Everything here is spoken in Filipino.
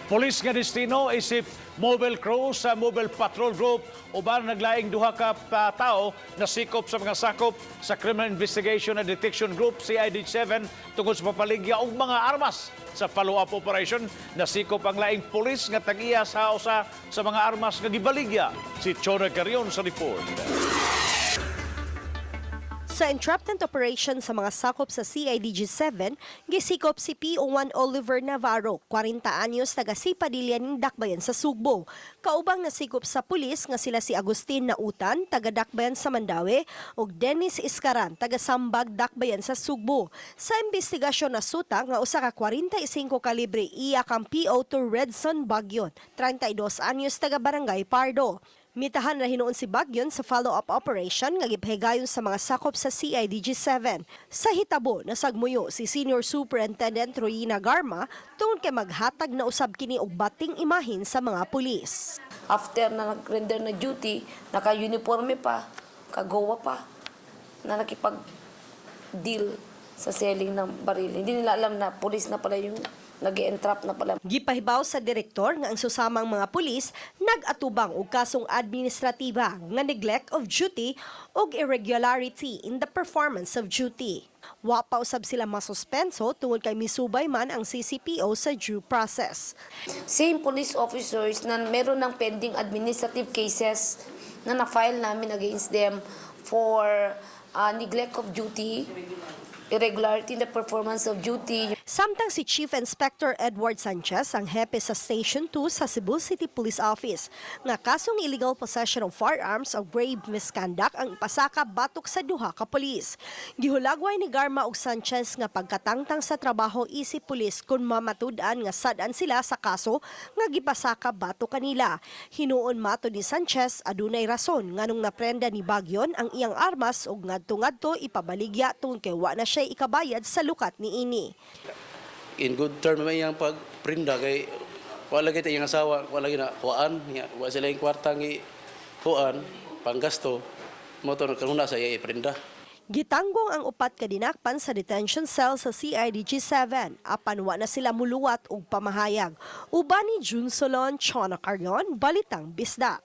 Police nga destino isip mobile crew sa mobile patrol group uban naglaing duha ka tao na sikop sa mga sakop sa Criminal Investigation and Detection Group CID7 tungkol sa papaligya og mga armas. Sa follow-up operation nasikop ang laing pulis nga tag-iya sa usa sa mga armas nga gibaligya. Si Chora Carrion sa report. Sa entrapment operation sa mga sakop sa CIDG-7, gisikop si PO1 Oliver Navarro, 40 anyos, taga Sipadilla ning Dakbayan sa Sugbo. Kaubang nasikop sa pulis nga sila si Agustin Nautan, taga Dakbayan sa Mandaue, ug Dennis Iscaran, taga Sambag, Dakbayan sa Sugbo. Sa investigasyon na suta nga usa ka 45 kalibre iyak ang PO2 Redson Bagyon, 32 anyos, taga Barangay Pardo. Mitahan na hinuon si Bagyon sa follow-up operation nga gipahigayon sa mga sakop sa CIDG-7. Sa hitabo, nasagmuyo si Senior Superintendent Royina Garma tungod kay maghatag na usab kini og bating imahin sa mga pulis. After na nag-render na duty, naka-uniforme pa, kagawa pa, na nakipag-deal sa selling ng baril. Hindi nila alam na pulis na pala yung nag-entrap na pala. Gipahibaw sa direktor nga ang susamang mga pulis nag-atubang og kasong administratiba nga neglect of duty ug irregularity in the performance of duty. Wa pa usab sila masuspenso tungod kay misubay man ang CCPO sa due process. Same police officers na meron ng pending administrative cases na na-file namin against them for neglect of duty, irregularity in the performance of duty. Samtang si Chief Inspector Edward Sanchez ang hepe sa Station 2 sa Cebu City Police Office nga kasong illegal possession of firearms o grave misconduct ang ipasaka batok sa duha ka pulis. Gihulagway ni Garma ug Sanchez nga pagkatangtang sa trabaho isip pulis kun mamatud-an nga sad-an sila sa kaso nga gipasaka batok kanila. Hinuon mato ni Sanchez adunay rason nganong naprenda ni Bagyon ang iyang armas ug ngadto-ngadto ipabaligya tungod kay wa na siya ikabayad sa lukat ni ini. In good term may yang pagprinda kay wala kita yung asawa, wala na kuan, wala sila yung kwartang kuan, panggasto, mo to kanuna sa iya iprinda. Gitanggong ang upat ka dinakpan sa detention cell sa CIDG-7 apan wa na sila muluwat og pamahayag. Uban ni June Solon, Chona Carrion, Balitang Bisdak.